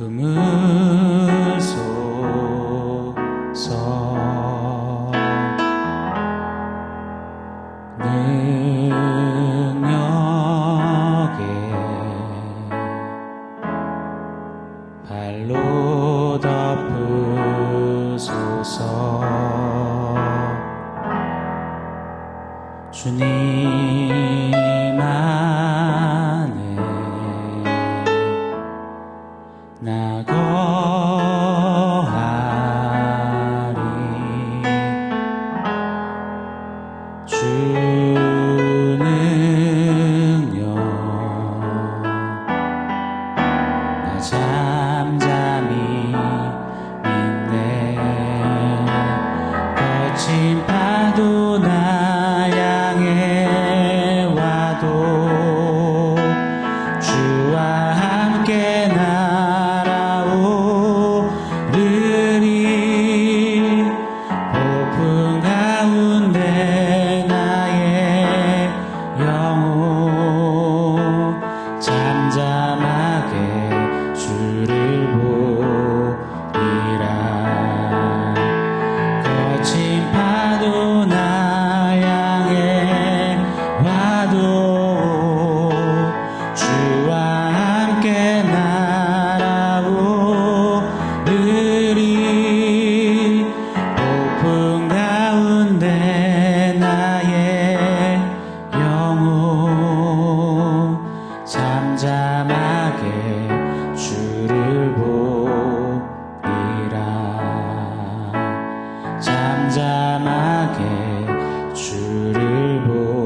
품으소서. 능력에 발로 덮으소서. 주님 안에 나 거하리. 주 능력 나 잠잠히 믿네. 거친 파도 나 향해 와도 주와 함께 날아오르리. 폭풍 가운데 나의 영혼 잠잠하게 주를 보리라. 거친 파도 나 향해 와도 주와 함께 날아오르리. 폭풍 가운데 나의 영혼 잠잠하게 주를 보리라. 잠잠하게 주를 보리라.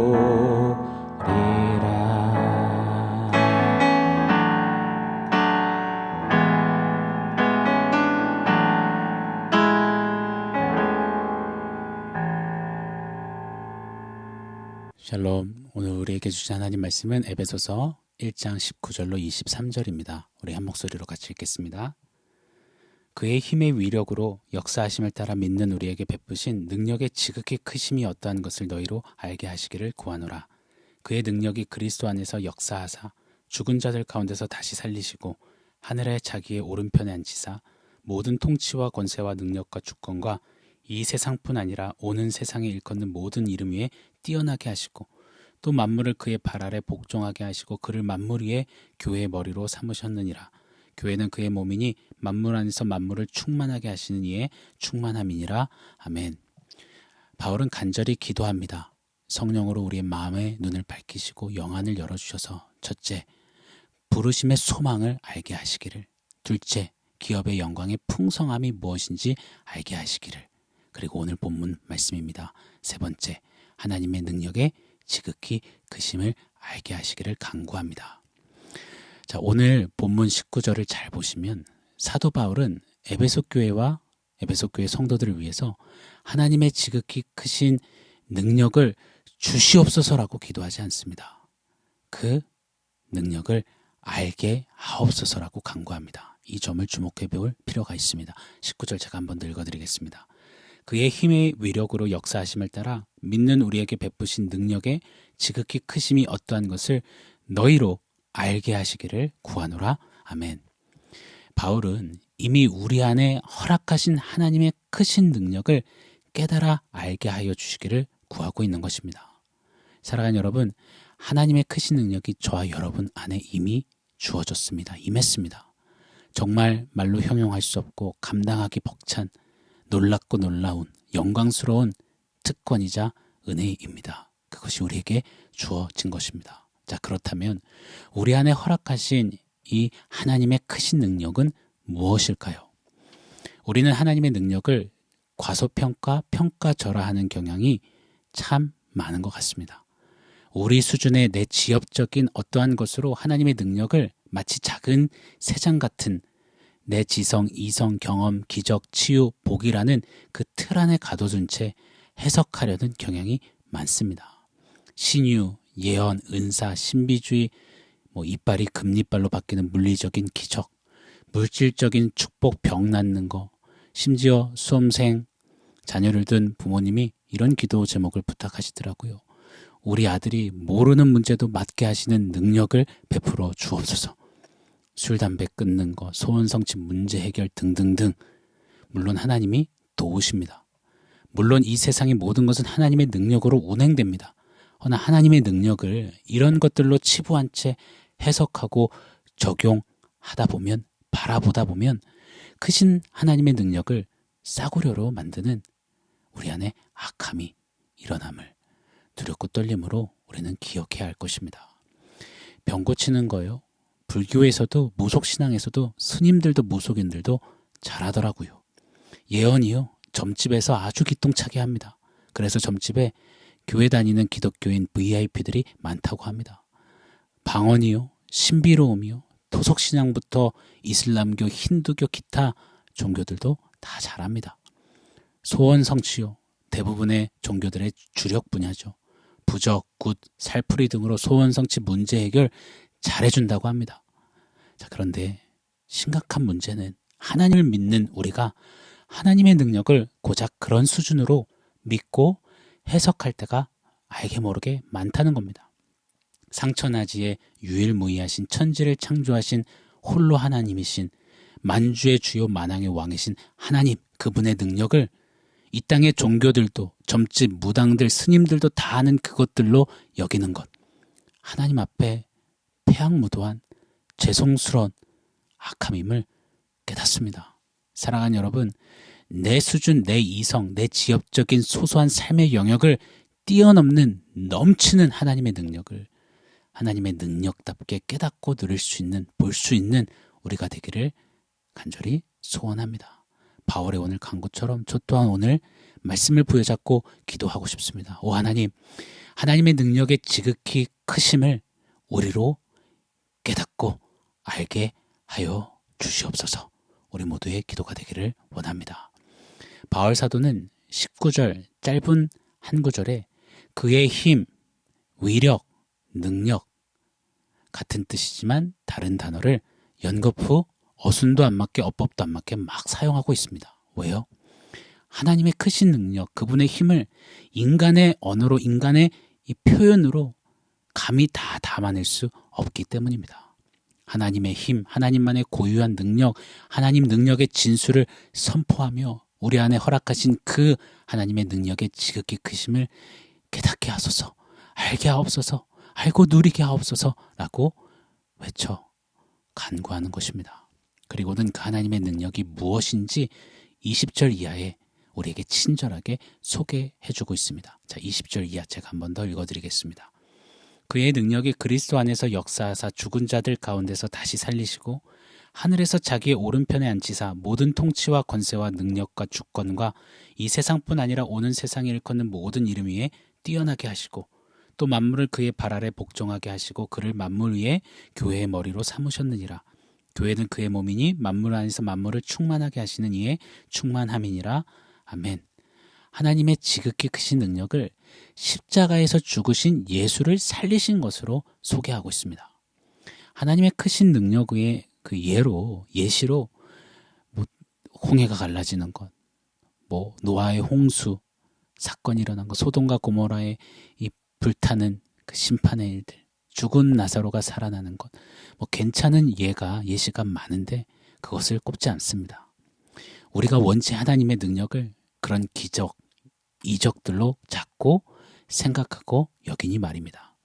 샬롬. 오늘 우리에게 주신 하나님 말씀은 에베소서 1장 19절로 23절입니다. 우리 한 목소리로 같이 읽겠습니다. 그의 힘의 위력으로 역사하심을 따라 믿는 우리에게 베푸신 능력의 지극히 크심이 어떠한 것을 너희로 알게 하시기를 구하노라. 그의 능력이 그리스도 안에서 역사하사 죽은 자들 가운데서 다시 살리시고 하늘에 자기의 오른편에 앉히사 모든 통치와 권세와 능력과 주권과 이 세상뿐 아니라 오는 세상에 일컫는 모든 이름 위에 뛰어나게 하시고 또 만물을 그의 발 아래 복종하게 하시고 그를 만물 위에 교회의 머리로 삼으셨느니라. 교회는 그의 몸이니 만물 안에서 만물을 충만하게 하시는 이의 충만함이니라. 아멘. 바울은 간절히 기도합니다. 성령으로 우리의 마음의 눈을 밝히시고 영안을 열어주셔서 첫째, 부르심의 소망을 알게 하시기를. 둘째, 기업의 영광의 풍성함이 무엇인지 알게 하시기를. 그리고 오늘 본문 말씀입니다. 세 번째, 하나님의 능력의 지극히 크심을 알게 하시기를 간구합니다. 자, 오늘 본문 19절을 잘 보시면 사도 바울은 에베소 교회와 에베소 교회 성도들을 위해서 하나님의 지극히 크신 능력을 주시옵소서라고 기도하지 않습니다. 그 능력을 알게 하옵소서라고 간구합니다. 이 점을 주목해 볼 필요가 있습니다. 19절 제가 한번 더 읽어드리겠습니다. 그의 힘의 위력으로 역사하심을 따라 믿는 우리에게 베푸신 능력의 지극히 크심이 어떠한 것을 너희로 알게 하시기를 구하노라. 아멘. 바울은 이미 우리 안에 허락하신 하나님의 크신 능력을 깨달아 알게 하여 주시기를 구하고 있는 것입니다. 사랑하는 여러분, 하나님의 크신 능력이 저와 여러분 안에 이미 주어졌습니다. 임했습니다. 정말 말로 형용할 수 없고 감당하기 벅찬 놀랍고 놀라운 영광스러운 특권이자 은혜입니다. 그것이 우리에게 주어진 것입니다. 자, 그렇다면 우리 안에 허락하신 이 하나님의 크신 능력은 무엇일까요? 우리는 하나님의 능력을 과소평가, 평가절하하는 경향이 참 많은 것 같습니다. 우리 수준의 내 지엽적인 어떠한 것으로 하나님의 능력을 마치 작은 새장 같은 내 지성, 이성, 경험, 기적, 치유, 복이라는 그 틀 안에 가둬둔 채 해석하려는 경향이 많습니다. 신유, 예언, 은사, 신비주의, 이빨이 금리빨로 바뀌는 물리적인 기적, 물질적인 축복, 병 낫는 거, 심지어 수험생, 자녀를 둔 부모님이 이런 기도 제목을 부탁하시더라고요. 우리 아들이 모르는 문제도 맞게 하시는 능력을 베풀어 주옵소서. 술, 담배 끊는 거, 소원 성취 문제 해결 등등등. 물론 하나님이 도우십니다. 물론 이 세상의 모든 것은 하나님의 능력으로 운행됩니다. 허나 하나님의 능력을 이런 것들로 치부한 채 해석하고 적용하다 보면, 바라보다 보면 크신 하나님의 능력을 싸구려로 만드는 우리 안에 악함이 일어남을 두렵고 떨림으로 우리는 기억해야 할 것입니다. 병 고치는 거요. 불교에서도 무속신앙에서도 스님들도 무속인들도 잘하더라고요. 예언이요. 점집에서 아주 기똥차게 합니다. 그래서 점집에 교회 다니는 기독교인 VIP들이 많다고 합니다. 방언이요. 신비로움이요. 토속신앙부터 이슬람교, 힌두교, 기타 종교들도 다 잘합니다. 소원 성취요. 대부분의 종교들의 주력 분야죠. 부적, 굿, 살풀이 등으로 소원 성취 문제 해결 잘해준다고 합니다. 자, 그런데 심각한 문제는 하나님을 믿는 우리가 하나님의 능력을 고작 그런 수준으로 믿고 해석할 때가 알게 모르게 많다는 겁니다. 상천하지에 유일무이하신 천지를 창조하신 홀로 하나님이신 만주의 주요 만왕의 왕이신 하나님, 그분의 능력을 이 땅의 종교들도 점집, 무당들, 스님들도 다 아는 그것들로 여기는 것. 하나님 앞에 폐악무도한 죄송스러운 악함임을 깨닫습니다. 사랑하는 여러분, 내 수준, 내 이성, 내 지엽적인 소소한 삶의 영역을 뛰어넘는 넘치는 하나님의 능력을 하나님의 능력답게 깨닫고 누릴 수 있는, 볼 수 있는 우리가 되기를 간절히 소원합니다. 바울의 오늘 간구처럼 저 또한 오늘 말씀을 부여잡고 기도하고 싶습니다. 오 하나님, 하나님의 능력의 지극히 크심을 우리로 깨닫고 알게 하여 주시옵소서. 우리 모두의 기도가 되기를 원합니다. 바울 사도는 19절 짧은 한 구절에 그의 힘, 위력, 능력 같은 뜻이지만 다른 단어를 연거푸 어순도 안 맞게 어법도 안 맞게 막 사용하고 있습니다. 왜요? 하나님의 크신 능력, 그분의 힘을 인간의 언어로, 인간의 이 표현으로 감히 다 담아낼 수 없기 때문입니다. 하나님의 힘, 하나님만의 고유한 능력, 하나님 능력의 진수를 선포하며 우리 안에 허락하신 그 하나님의 능력의 지극히 크심을 깨닫게 하소서, 알게 하옵소서, 알고 누리게 하옵소서라고 외쳐 간구하는 것입니다. 그리고는 그 하나님의 능력이 무엇인지 20절 이하에 우리에게 친절하게 소개해주고 있습니다. 자, 20절 이하 제가 한 번 더 읽어드리겠습니다. 그의 능력이 그리스도 안에서 역사하사 죽은 자들 가운데서 다시 살리시고 하늘에서 자기의 오른편에 앉히사 모든 통치와 권세와 능력과 주권과 이 세상뿐 아니라 오는 세상에 일컫는 모든 이름 위에 뛰어나게 하시고 또 만물을 그의 발 아래 복종하게 하시고 그를 만물 위에 교회의 머리로 삼으셨느니라. 교회는 그의 몸이니 만물 안에서 만물을 충만하게 하시는 이의 충만함이니라. 아멘. 하나님의 지극히 크신 능력을 십자가에서 죽으신 예수를 살리신 것으로 소개하고 있습니다. 하나님의 크신 능력의 그 예시로 뭐 홍해가 갈라지는 것, 뭐 노아의 홍수 사건이 일어난 것, 소돔과 고모라의 이 불타는 그 심판의 일들, 죽은 나사로가 살아나는 것, 뭐 괜찮은 예시가 많은데 그것을 꼽지 않습니다. 우리가 원체 하나님의 능력을 그런 기적, 이적들로 잡고 생각하고 여기니 말입니다.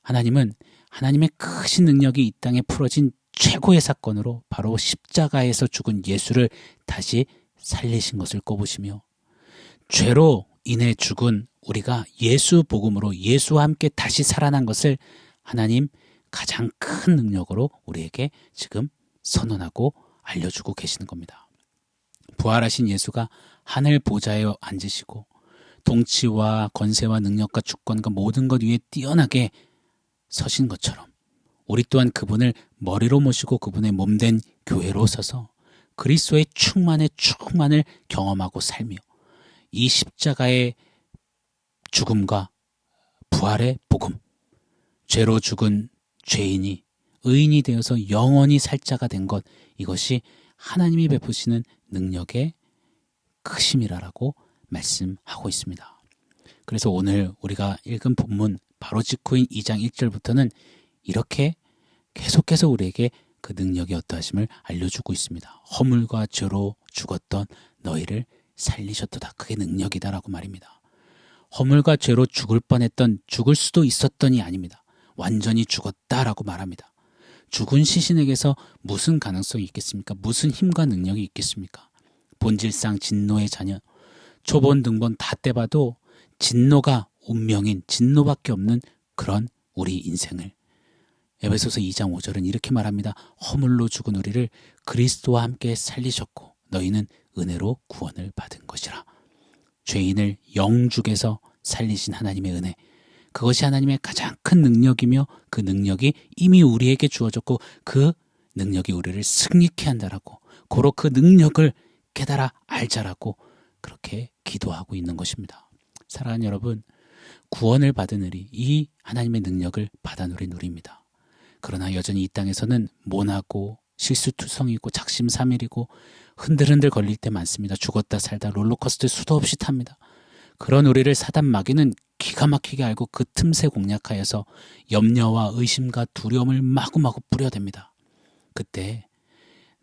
하나님은 하나님의 크신 능력이 이 땅에 풀어진 최고의 사건으로 바로 십자가에서 죽은 예수를 다시 살리신 것을 꼽으시며 죄로 인해 죽은 우리가 예수 복음으로 예수와 함께 다시 살아난 것을 하나님 가장 큰 능력으로 우리에게 지금 선언하고 알려주고 계시는 겁니다. 부활하신 예수가 하늘 보좌에 앉으시고 통치와 권세와 능력과 주권과 모든 것 위에 뛰어나게 서신 것처럼 우리 또한 그분을 머리로 모시고 그분의 몸된 교회로 서서 그리스도의 충만을 경험하고 살며 이 십자가의 죽음과 부활의 복음, 죄로 죽은 죄인이 의인이 되어서 영원히 살 자가 된 것, 이것이 하나님이 베푸시는 능력의 크심이라고 말씀하고 있습니다. 그래서 오늘 우리가 읽은 본문 바로 직후인 2장 1절부터는 이렇게 계속해서 우리에게 그 능력이 어떠하심을 알려주고 있습니다. 허물과 죄로 죽었던 너희를 살리셨도다. 그게 능력이다라고 말입니다. 허물과 죄로 죽을 뻔했던, 죽을 수도 있었던이 아닙니다. 완전히 죽었다라고 말합니다. 죽은 시신에게서 무슨 가능성이 있겠습니까? 무슨 힘과 능력이 있겠습니까? 본질상 진노의 자녀, 초본 등본 다 떼봐도 진노가 운명인, 진노밖에 없는 그런 우리 인생을, 에베소서 2장 5절은 이렇게 말합니다. 허물로 죽은 우리를 그리스도와 함께 살리셨고 너희는 은혜로 구원을 받은 것이라. 죄인을 영죽에서 살리신 하나님의 은혜, 그것이 하나님의 가장 큰 능력이며 그 능력이 이미 우리에게 주어졌고 그 능력이 우리를 승리케 한다라고, 고로 그 능력을 깨달아 알자라고 그렇게 기도하고 있는 것입니다. 사랑하는 여러분, 구원을 받은 우리, 이 하나님의 능력을 받아 누린 우리입니다. 그러나 여전히 이 땅에서는 모나고 실수투성이고 작심삼일이고 흔들흔들 걸릴 때 많습니다. 죽었다 살다 롤러코스터 수도 없이 탑니다. 그런 우리를 사단 마귀는 기가 막히게 알고 그 틈새 공략하여서 염려와 의심과 두려움을 마구마구 뿌려댑니다. 그때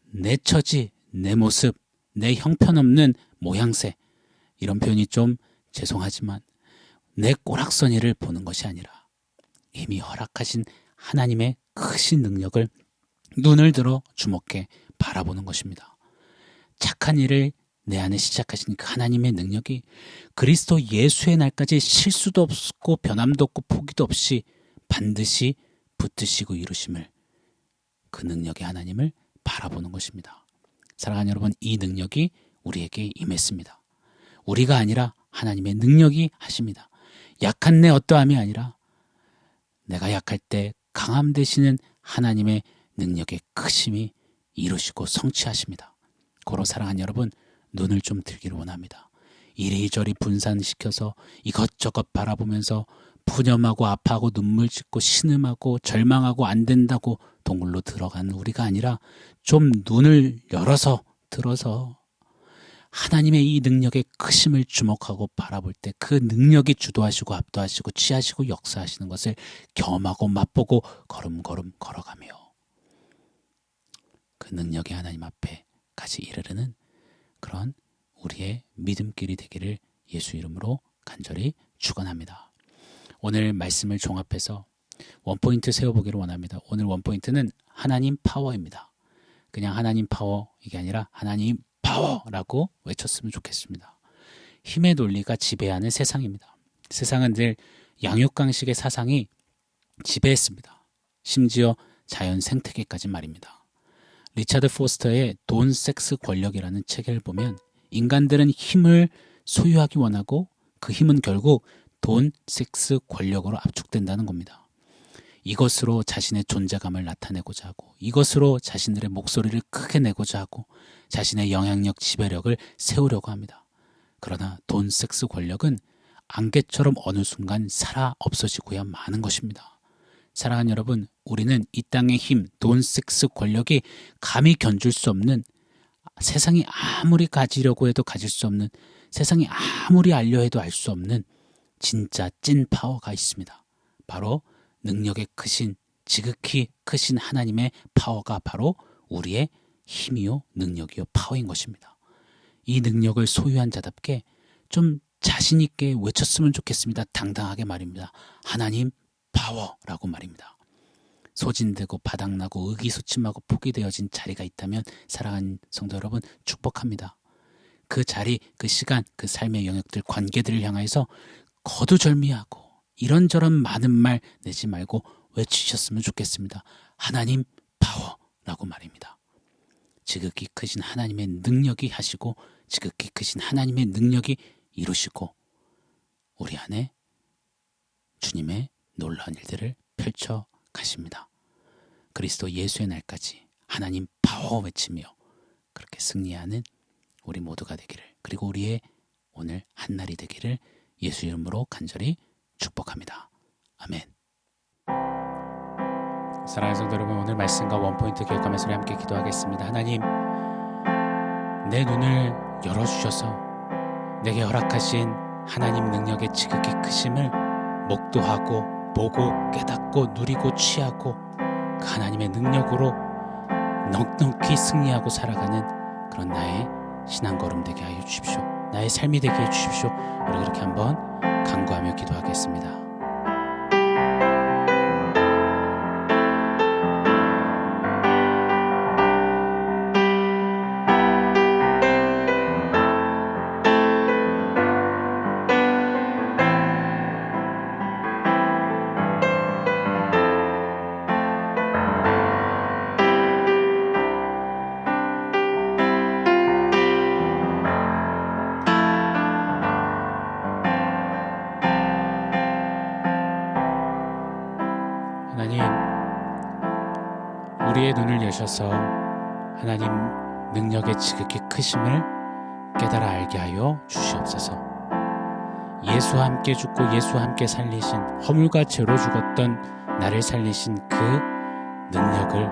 내 처지, 내 모습, 내 형편없는 모양새, 이런 표현이 좀 죄송하지만 내 꼬락서니를 보는 것이 아니라 이미 허락하신 하나님의 크신 능력을 눈을 들어 주목해 바라보는 것입니다. 착한 일을 내 안에 시작하신 그 하나님의 능력이 그리스도 예수의 날까지 실수도 없고 변함도 없고 포기도 없이 반드시 붙드시고 이루심을, 그 능력의 하나님을 바라보는 것입니다. 사랑하는 여러분, 이 능력이 우리에게 임했습니다. 우리가 아니라 하나님의 능력이 하십니다. 약한 내 어떠함이 아니라 내가 약할 때 강함 되시는 하나님의 능력의 크심이 이루시고 성취하십니다. 고로 사랑하는 여러분, 눈을 좀 들기를 원합니다. 이리저리 분산시켜서 이것저것 바라보면서 푸념하고 아파하고 눈물 짓고 신음하고 절망하고 안 된다고 동굴로 들어가는 우리가 아니라 좀 눈을 열어서 들어서 하나님의 이 능력의 크심을 주목하고 바라볼 때 그 능력이 주도하시고 압도하시고 취하시고 역사하시는 것을 경험하고 맛보고 걸음걸음 걸어가며 그 능력의 하나님 앞에까지 이르르는 그런 우리의 믿음길이 되기를 예수 이름으로 간절히 축원합니다. 오늘 말씀을 종합해서 원포인트 세워보기를 원합니다. 오늘 원포인트는 하나님 파워입니다. 그냥 하나님 파워, 이게 아니라 하나님 파워라고 외쳤으면 좋겠습니다. 힘의 논리가 지배하는 세상입니다. 세상은 늘 양육강식의 사상이 지배했습니다. 심지어 자연 생태계까지 말입니다. 리차드 포스터의 돈, 섹스, 권력이라는 책을 보면 인간들은 힘을 소유하기 원하고 그 힘은 결국 돈, 섹스, 권력으로 압축된다는 겁니다. 이것으로 자신의 존재감을 나타내고자 하고 이것으로 자신들의 목소리를 크게 내고자 하고 자신의 영향력, 지배력을 세우려고 합니다. 그러나 돈, 섹스, 권력은 안개처럼 어느 순간 사라 없어지고야 마는 것입니다. 사랑하는 여러분, 우리는 이 땅의 힘, 돈, 섹스, 권력이 감히 견줄 수 없는, 세상이 아무리 가지려고 해도 가질 수 없는, 세상이 아무리 알려 해도 알 수 없는 진짜 찐 파워가 있습니다. 바로 능력의 크신, 지극히 크신 하나님의 파워가 바로 우리의 힘이요 능력이요 파워인 것입니다. 이 능력을 소유한 자답게 좀 자신 있게 외쳤으면 좋겠습니다. 당당하게 말입니다. 하나님 파워라고 말입니다. 소진되고 바닥나고 의기소침하고 포기되어진 자리가 있다면 사랑하는 성도 여러분, 축복합니다. 그 자리, 그 시간, 그 삶의 영역들, 관계들을 향해서 거두절미하고 이런저런 많은 말 내지 말고 외치셨으면 좋겠습니다. 하나님 파워라고 말입니다. 지극히 크신 하나님의 능력이 하시고 지극히 크신 하나님의 능력이 이루시고 우리 안에 주님의 놀라운 일들을 펼쳐 가십니다. 그리스도 예수의 날까지 하나님 파워 외치며 그렇게 승리하는 우리 모두가 되기를, 그리고 우리의 오늘 한날이 되기를 예수 이름으로 간절히 축복합니다. 아멘. 사랑하는 성도 여러분, 오늘 말씀과 원포인트 기억하면서 우리 함께 기도하겠습니다. 하나님, 내 눈을 열어주셔서 내게 허락하신 하나님 능력의 지극히 크심을 목도하고 보고 깨닫고 누리고 취하고 그 하나님의 능력으로 넉넉히 승리하고 살아가는 그런 나의 신앙 걸음 되게 하여 주십시오. 나의 삶이 되게 해 주십시오. 우리 그렇게 한번 간구하며 기도하겠습니다. 하나님, 우리의 눈을 여셔서 하나님 능력의 지극히 크심을 깨달아 알게 하여 주시옵소서. 예수와 함께 죽고 예수와 함께 살리신, 허물과 죄로 죽었던 나를 살리신 그 능력을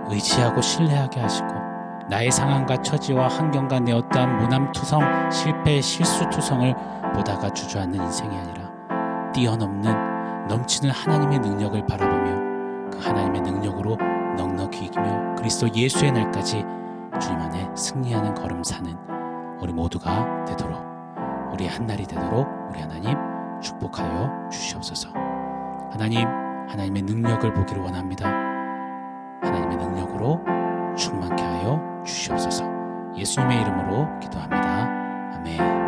의지하고 신뢰하게 하시고, 나의 상황과 처지와 환경과 내 어떠한 모남투성, 실패, 실수투성을 보다가 주저앉는 인생이 아니라 뛰어넘는 넘치는 하나님의 능력을 바라보며 그 하나님의 능력으로 넉넉히 이기며 그리스도 예수의 날까지 주님 안에 승리하는 걸음 사는 우리 모두가 되도록, 우리의 한날이 되도록 우리 하나님 축복하여 주시옵소서. 하나님, 하나님의 능력을 보기를 원합니다. 하나님의 능력으로 충만케 하여 주시옵소서. 예수님의 이름으로 기도합니다. 아멘.